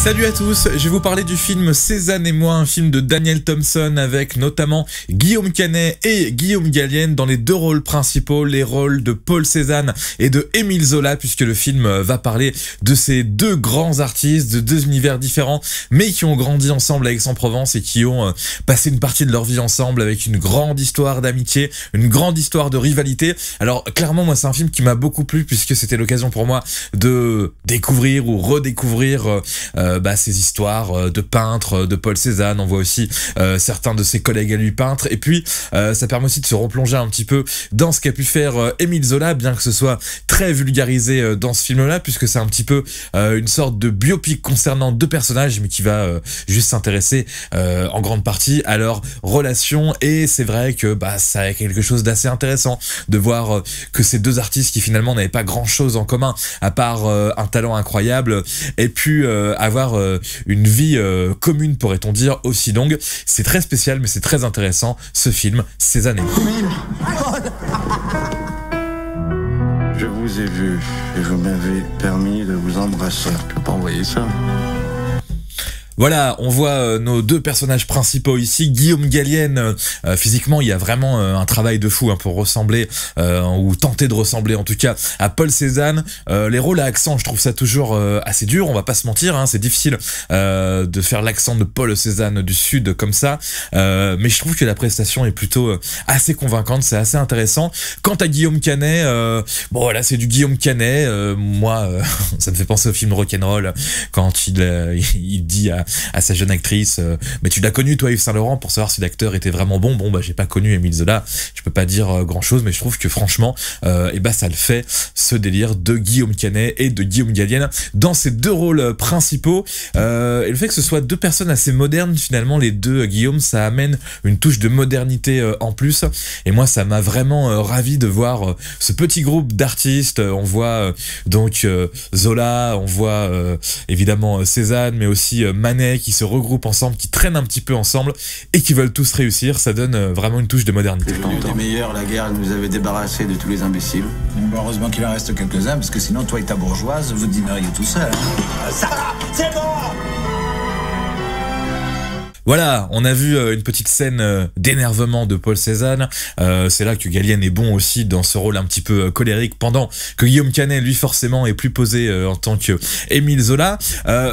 Salut à tous, je vais vous parler du film Cézanne et moi, un film de Daniel Thompson avec notamment Guillaume Canet et Guillaume Gallienne dans les deux rôles principaux, les rôles de Paul Cézanne et de Émile Zola, puisque le film va parler de ces deux grands artistes de deux univers différents, mais qui ont grandi ensemble à Aix-en-Provence et qui ont passé une partie de leur vie ensemble avec une grande histoire d'amitié, une grande histoire de rivalité. Alors clairement, moi c'est un film qui m'a beaucoup plu puisque c'était l'occasion pour moi de découvrir ou redécouvrir ces histoires de peintres, de Paul Cézanne. On voit aussi certains de ses collègues à lui peintres, et puis ça permet aussi de se replonger un petit peu dans ce qu'a pu faire Émile Zola, bien que ce soit très vulgarisé dans ce film là, puisque c'est un petit peu une sorte de biopic concernant deux personnages, mais qui va juste s'intéresser en grande partie à leur relation. Et c'est vrai que ça a quelque chose d'assez intéressant de voir que ces deux artistes qui finalement n'avaient pas grand chose en commun à part un talent incroyable, et puis avoir une vie commune, pourrait-on dire, aussi longue. C'est très spécial, mais c'est très intéressant, ce film Cézanne et moi. Je vous ai vu et vous m'avez permis de vous embrasser. Je peux pas envoyer ça. Voilà, on voit nos deux personnages principaux ici. Guillaume Gallienne, physiquement, il y a vraiment un travail de fou pour ressembler, ou tenter de ressembler en tout cas, à Paul Cézanne. Les rôles à accent, je trouve ça toujours assez dur, on va pas se mentir, c'est difficile de faire l'accent de Paul Cézanne du Sud comme ça, mais je trouve que la prestation est plutôt assez convaincante, c'est assez intéressant. Quant à Guillaume Canet, bon voilà, c'est du Guillaume Canet, moi, ça me fait penser au film Rock'n'Roll, quand il dit à sa jeune actrice, mais tu l'as connu toi Yves Saint Laurent pour savoir si l'acteur était vraiment bon. Bon j'ai pas connu Émile Zola, je peux pas dire grand chose, mais je trouve que franchement ça le fait, ce délire de Guillaume Canet et de Guillaume Gallienne dans ces deux rôles principaux, et le fait que ce soit deux personnes assez modernes, finalement les deux Guillaume, ça amène une touche de modernité en plus, et moi ça m'a vraiment ravi de voir ce petit groupe d'artistes. On voit donc Zola, on voit évidemment Cézanne, mais aussi Manet, qui se regroupent ensemble, qui traînent un petit peu ensemble et qui veulent tous réussir. Ça donne vraiment une touche de modernité. Les meilleurs, la guerre nous avait débarrassés de tous les imbéciles. Heureusement qu'il en reste quelques-uns, parce que sinon toi et ta bourgeoise, vous dîneriez tout seul. Ça va, c'est bon. Voilà, on a vu une petite scène d'énervement de Paul Cézanne. C'est là que Gallienne est bon aussi dans ce rôle un petit peu colérique, pendant que Guillaume Canet, lui, forcément, est plus posé en tant que Émile Zola.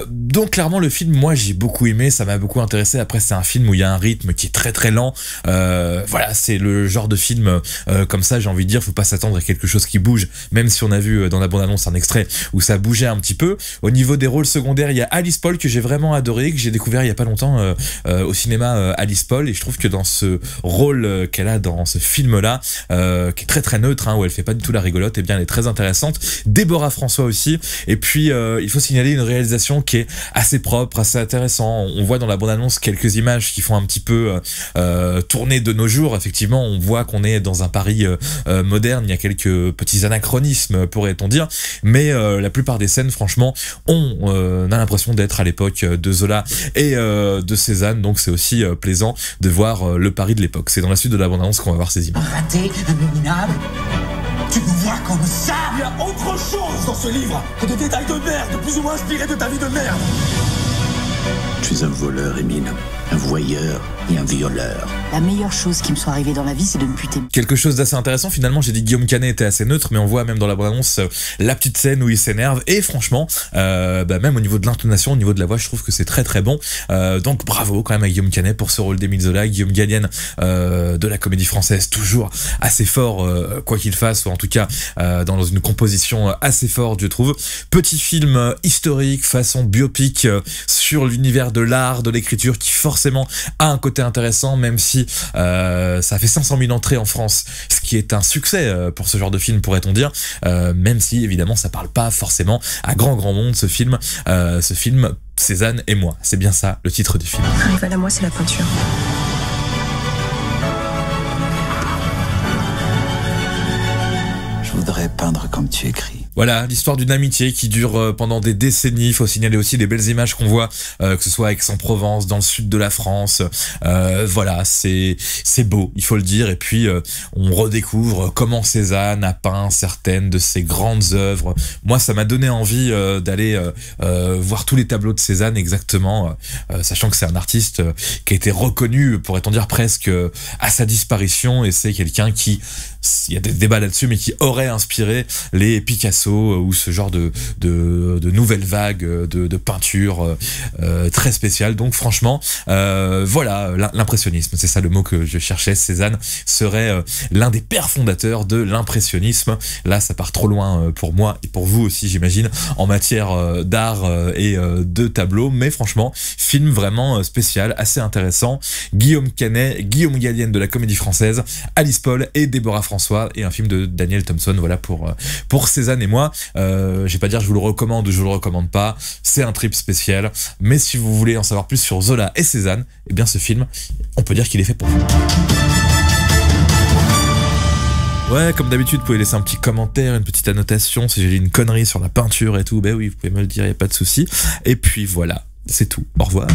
Donc clairement, le film, moi, j'ai beaucoup aimé, ça m'a beaucoup intéressé. Après, c'est un film où il y a un rythme qui est très très lent. Voilà, c'est le genre de film comme ça, j'ai envie de dire, faut pas s'attendre à quelque chose qui bouge, même si on a vu dans la bande-annonce un extrait où ça bougeait un petit peu. Au niveau des rôles secondaires, il y a Alice Paul que j'ai vraiment adoré, que j'ai découvert il y a pas longtemps au cinéma, Alice Paul, et je trouve que dans ce rôle qu'elle a dans ce film là, qui est très très neutre, où elle fait pas du tout la rigolote, et bien elle est très intéressante. Déborah François aussi, et puis il faut signaler une réalisation qui est assez propre, assez intéressant. On voit dans la bande-annonce quelques images qui font un petit peu tourner de nos jours. Effectivement, on voit qu'on est dans un Paris moderne, il y a quelques petits anachronismes, pourrait-on dire, mais la plupart des scènes, franchement, on a l'impression d'être à l'époque de Zola et de Cézanne, donc c'est aussi plaisant de voir le Paris de l'époque. C'est dans la suite de la bande-annonce qu'on va voir ces images. Raté, abominable. Tu nous vois comme ça. Il y a autre chose dans ce livre que des détails de merde, plus ou moins inspirés de ta vie de merde. Je suis un voleur, Émile. Un voyeur et un violeur. La meilleure chose qui me soit arrivée dans la vie, c'est de me buter. Quelque chose d'assez intéressant, finalement, j'ai dit Guillaume Canet était assez neutre, mais on voit même dans la bande-annonce la petite scène où il s'énerve, et franchement, même au niveau de l'intonation, au niveau de la voix, je trouve que c'est très très bon. Donc bravo quand même à Guillaume Canet pour ce rôle d'Émile Zola. Guillaume Gallienne de la Comédie Française, toujours assez fort, quoi qu'il fasse, ou en tout cas dans une composition assez forte, je trouve. Petit film historique, façon biopic, sur l'univers de l'art, de l'écriture, qui forcément a un côté intéressant, même si ça fait 500 000 entrées en France, ce qui est un succès pour ce genre de film, pourrait-on dire, même si évidemment ça parle pas forcément à grand monde, ce film Cézanne et moi, c'est bien ça le titre du film. Un rival à moi, c'est la peinture. Je voudrais peindre comme tu écris. Voilà, l'histoire d'une amitié qui dure pendant des décennies. Il faut signaler aussi des belles images qu'on voit, que ce soit à Aix-en-Provence, dans le sud de la France. Voilà, c'est beau, il faut le dire. Et puis, on redécouvre comment Cézanne a peint certaines de ses grandes œuvres. Moi, ça m'a donné envie d'aller voir tous les tableaux de Cézanne exactement, sachant que c'est un artiste qui a été reconnu, pourrait-on dire presque, à sa disparition. Et c'est quelqu'un qui, il y a des débats là-dessus, mais qui aurait inspiré les Picasso ou ce genre de nouvelles vagues de peinture très spéciales. Donc franchement, voilà, l'impressionnisme, c'est ça le mot que je cherchais. Cézanne serait l'un des pères fondateurs de l'impressionnisme. Là, ça part trop loin pour moi et pour vous aussi, j'imagine, en matière d'art et de tableau. Mais franchement, film vraiment spécial, assez intéressant. Guillaume Canet, Guillaume Gallienne de la Comédie Française, Alice Paul et Déborah François, et un film de Daniel Thompson. Voilà pour Cézanne et moi. Je vais pas dire je vous le recommande ou je vous le recommande pas, c'est un trip spécial, mais si vous voulez en savoir plus sur Zola et Cézanne, eh bien ce film, on peut dire qu'il est fait pour vous. Ouais, comme d'habitude, vous pouvez laisser un petit commentaire, une petite annotation, si j'ai dit une connerie sur la peinture et tout, ben oui, vous pouvez me le dire, y a pas de souci. Et puis voilà, c'est tout. Au revoir.